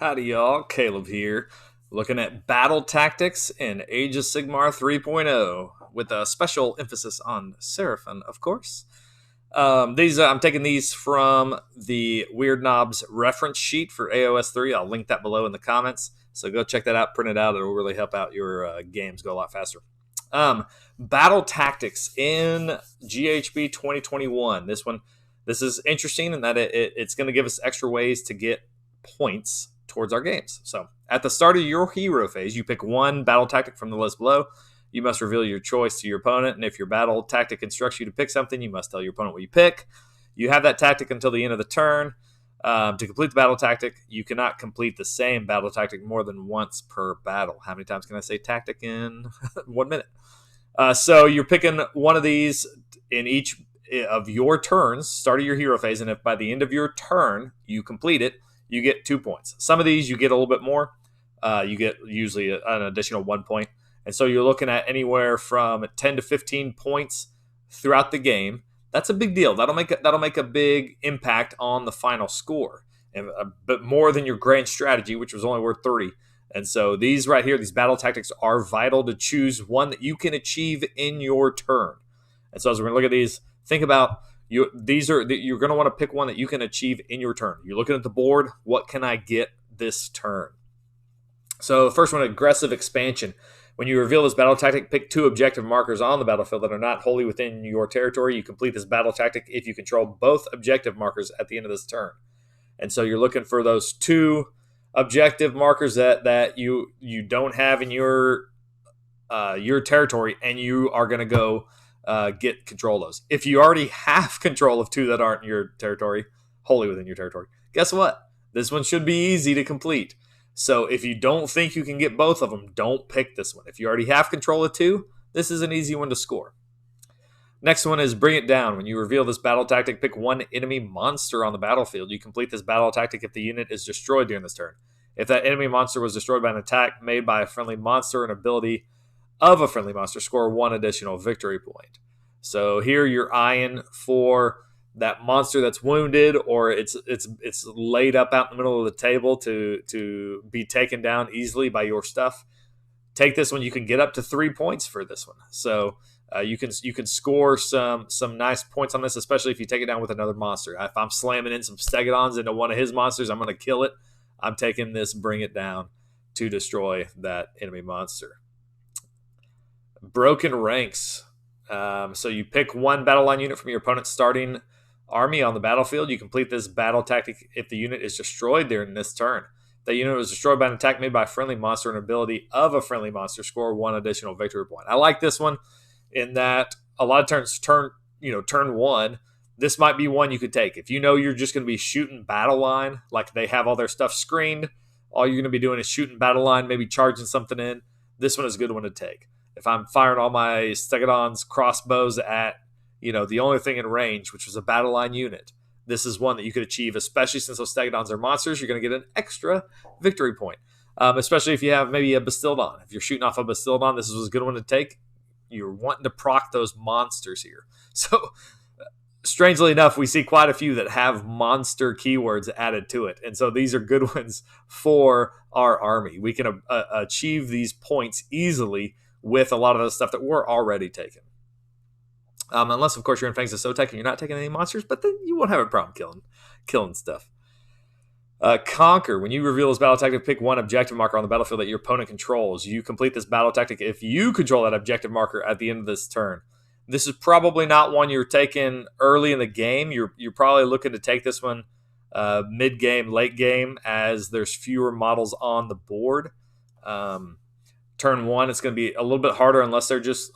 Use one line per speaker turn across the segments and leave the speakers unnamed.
Howdy, y'all. Caleb here, looking at battle tactics in Age of Sigmar 3.0 with a special emphasis on Seraphon, of course. I'm taking these from the Weird Knobs reference sheet for AOS 3. I'll link that below in the comments. So go check that out, print it out. It'll really help out your games go a lot faster. Battle tactics in GHB 2021. This is interesting in that it's going to give us extra ways to get points towards our games. So at the start of your hero phase, you pick one battle tactic from the list below. You must reveal your choice to your opponent, and if your battle tactic instructs you to pick something, you must tell your opponent what you pick. You have that tactic until the end of the turn. To complete the battle tactic, you cannot complete the same battle tactic more than once per battle. How many times can I say tactic in 1 minute? So you're picking one of these in each of your turns, start of your hero phase, and if by the end of your turn you complete it, you get 2 points. Some of these you get a little bit more. You get usually an additional 1 point. And so you're looking at anywhere from 10 to 15 points throughout the game. That's a big deal. That'll make a big impact on the final score, but more than your grand strategy, which was only worth 3. And so these right here, these battle tactics are vital to choose one that you can achieve in your turn. And so as we're going to look at these, think about you're going to want to pick one that you can achieve in your turn. You're looking at the board. What can I get this turn? So the first one, aggressive expansion. When you reveal this battle tactic, pick 2 objective markers on the battlefield that are not wholly within your territory. You complete this battle tactic if you control both objective markers at the end of this turn. And so you're looking for those 2 objective markers that you don't have in your territory, and you are going to go get control of those. If you already have control of 2 that aren't in your territory, wholly within your territory, guess what? This one should be easy to complete. So if you don't think you can get both of them, don't pick this one. If you already have control of 2, this is an easy one to score. Next one is bring it down. When you reveal this battle tactic, pick 1 enemy monster on the battlefield. You complete this battle tactic if the unit is destroyed during this turn. If that enemy monster was destroyed by an attack made by a friendly monster, an ability of a friendly monster, score 1 additional victory point. So here you're eyeing for that monster that's wounded, or it's laid up out in the middle of the table to be taken down easily by your stuff. Take this one. You can get up to 3 points for this one. So you can score some nice points on this, especially if you take it down with another monster. If I'm slamming in some stegodons into one of his monsters, I'm going to kill it. I'm taking this bring it down to destroy that enemy monster. Broken ranks. So you pick 1 battle line unit from your opponent's starting army on the battlefield. You complete this battle tactic if the unit is destroyed during this turn. If that unit was destroyed by an attack made by a friendly monster, an ability of a friendly monster, score 1 additional victory point. I like this one in that a lot of turns, turn 1, this might be one you could take. If you know you're just going to be shooting battle line, like they have all their stuff screened, all you're going to be doing is shooting battle line, maybe charging something in, this one is a good one to take. If I'm firing all my stegodons, crossbows at the only thing in range, which was a battle line unit, this is one that you could achieve, especially since those stegodons are monsters. You're going to get an extra victory point, especially if you have maybe a Bastildon. If you're shooting off a Bastildon, this is a good one to take. You're wanting to proc those monsters here. So, strangely enough, we see quite a few that have monster keywords added to it. And so these are good ones for our army. We can achieve these points easily with a lot of the stuff that we're already taking. Unless, of course, you're in Fangs of Sotek and you're not taking any monsters, but then you won't have a problem killing stuff. Conquer. When you reveal this battle tactic, pick 1 objective marker on the battlefield that your opponent controls. You complete this battle tactic if you control that objective marker at the end of this turn. This is probably not one you're taking early in the game. You're probably looking to take this one mid-game, late game, as there's fewer models on the board. Turn 1, it's going to be a little bit harder unless they're just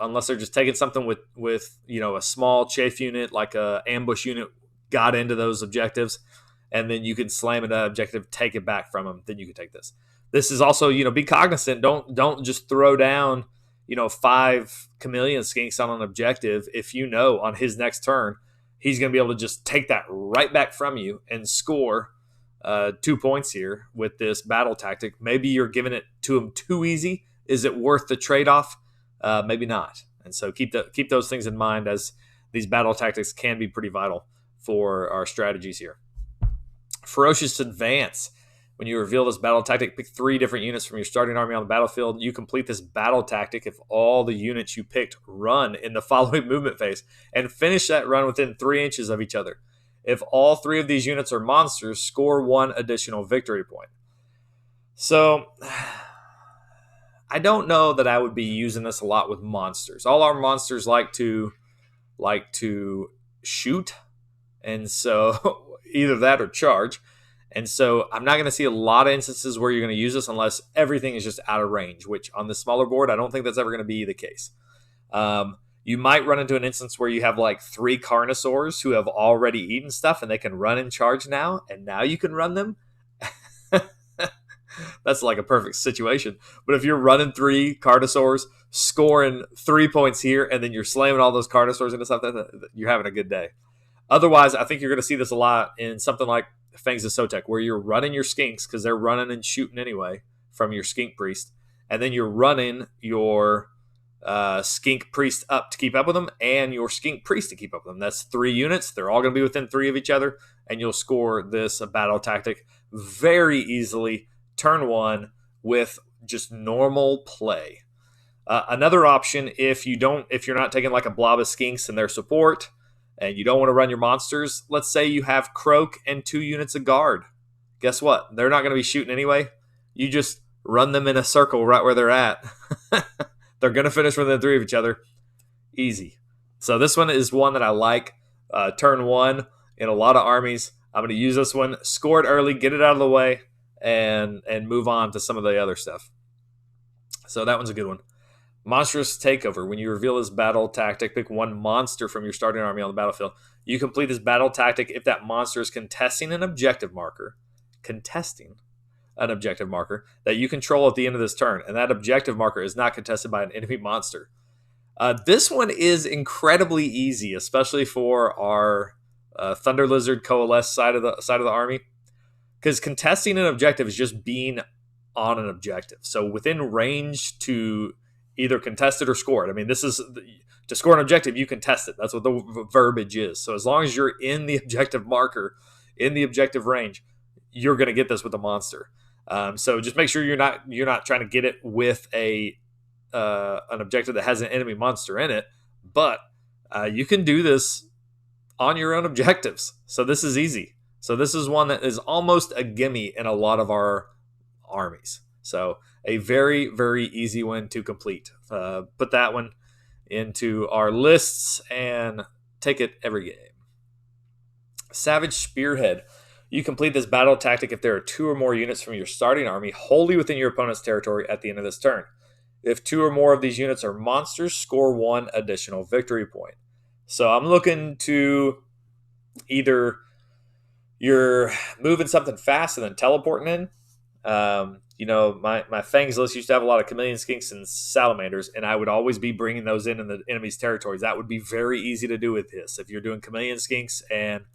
taking something with a small chafe unit, like a ambush unit, got into those objectives, and then you can slam it at objective, take it back from them. Then you can take this. This is also be cognizant. Don't just throw down 5 chameleon skinks on an objective if on his next turn he's going to be able to just take that right back from you and score 2 points here with this battle tactic. Maybe you're giving it to him too easy. Is it worth the trade-off? Maybe not. And so keep those things in mind, as these battle tactics can be pretty vital for our strategies here. Ferocious advance. When you reveal this battle tactic, pick 3 different units from your starting army on the battlefield. You complete this battle tactic if all the units you picked run in the following movement phase, and finish that run within 3 inches of each other. If all 3 of these units are monsters, score 1 additional victory point. So, I don't know that I would be using this a lot with monsters. All our monsters like to shoot, and so either that or charge. And so I'm not going to see a lot of instances where you're going to use this unless everything is just out of range, which on the smaller board, I don't think that's ever going to be the case. You might run into an instance where you have like 3 Carnosaurs who have already eaten stuff and they can run and charge now, and now you can run them. That's like a perfect situation. But if you're running 3 Carnosaurs, scoring 3 points here, and then you're slamming all those Carnosaurs into something, you're having a good day. Otherwise, I think you're going to see this a lot in something like Fangs of Sotek, where you're running your skinks because they're running and shooting anyway from your skink priest, and then you're running your skink priest up to keep up with them and your skink priest to keep up with them. That's 3 units. They're all going to be within 3 of each other, and you'll score this battle tactic very easily turn 1 with just normal play. Another option, if you're not taking like a blob of skinks and their support, and you don't want to run your monsters, let's say you have Croak and 2 units of guard. Guess what? They're not going to be shooting anyway. You just run them in a circle right where they're at. They're going to finish within 3 of each other. Easy. So this one is one that I like. Turn 1 in a lot of armies. I'm going to use this one, score it early, get it out of the way, and move on to some of the other stuff. So that one's a good one. Monstrous Takeover. When you reveal this battle tactic, pick 1 monster from your starting army on the battlefield. You complete this battle tactic if that monster is contesting an objective marker. Contesting an objective marker that you control at the end of this turn, and that objective marker is not contested by an enemy monster. This one is incredibly easy, especially for our Thunder Lizard Coalesce side of the army, because contesting an objective is just being on an objective. So within range to either contest it or score it. I mean, this is to score an objective, you contest it. That's what the verbiage is. So as long as you're in the objective marker, in the objective range, you're going to get this with a monster. So just make sure you're not trying to get it with an objective that has an enemy monster in it. But you can do this on your own objectives. So this is easy. So this is one that is almost a gimme in a lot of our armies. So a very, very easy one to complete. Put that one into our lists and take it every game. Savage Spearhead. You complete this battle tactic if there are 2 or more units from your starting army wholly within your opponent's territory at the end of this turn. If 2 or more of these units are monsters, score 1 additional victory point. So I'm looking to either you're moving something fast and then teleporting in. My Fangs list used to have a lot of chameleon skinks and salamanders, and I would always be bringing those in the enemy's territories. That would be very easy to do with this. If you're doing chameleon skinks and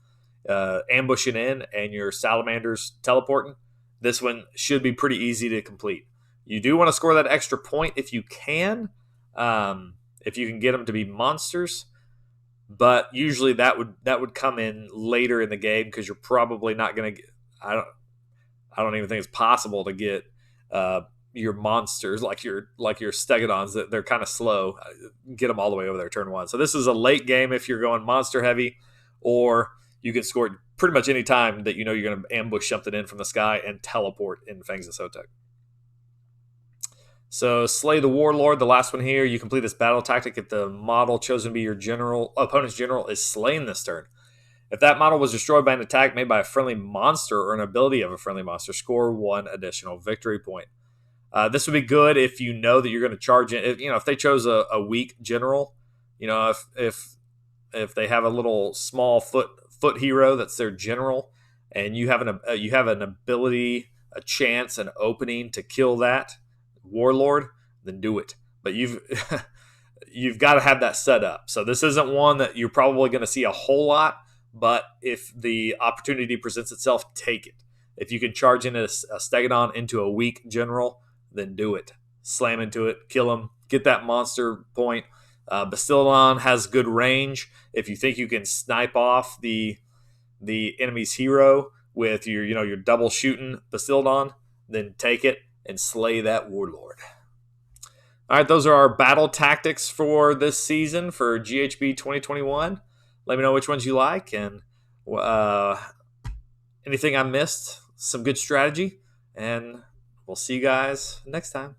ambushing in and your salamanders teleporting, this one should be pretty easy to complete. You do want to score that extra point if you can get them to be monsters, but usually that would come in later in the game because you're probably not going to get. I don't even think it's possible to get your monsters like your stegodons. That they're kind of slow. Get them all the way over there turn 1. So this is a late game if you're going monster heavy, or you can score it pretty much any time that you're going to ambush something in from the sky and teleport in Fangs of Sotek. So Slay the Warlord, the last one here. You complete this battle tactic if the model chosen to be your opponent's general is slain this turn. If that model was destroyed by an attack made by a friendly monster or an ability of a friendly monster, score 1 additional victory point. This would be good if you know that you're going to charge in. If they chose a weak general, if they have a little small foot hero that's their general, and you have an ability, a chance, an opening to kill that warlord, then do it. But you've got to have that set up. So this isn't one that you're probably going to see a whole lot. But if the opportunity presents itself, take it. If you can charge in a Stegodon into a weak general, then do it. Slam into it, kill him, get that monster point. Bastillon has good range. If you think you can snipe off the enemy's hero with your double shooting Basildon, then take it and slay that warlord. All right, those are our battle tactics for this season for GHB 2021. Let me know which ones you like and anything I missed. Some good strategy, and we'll see you guys next time.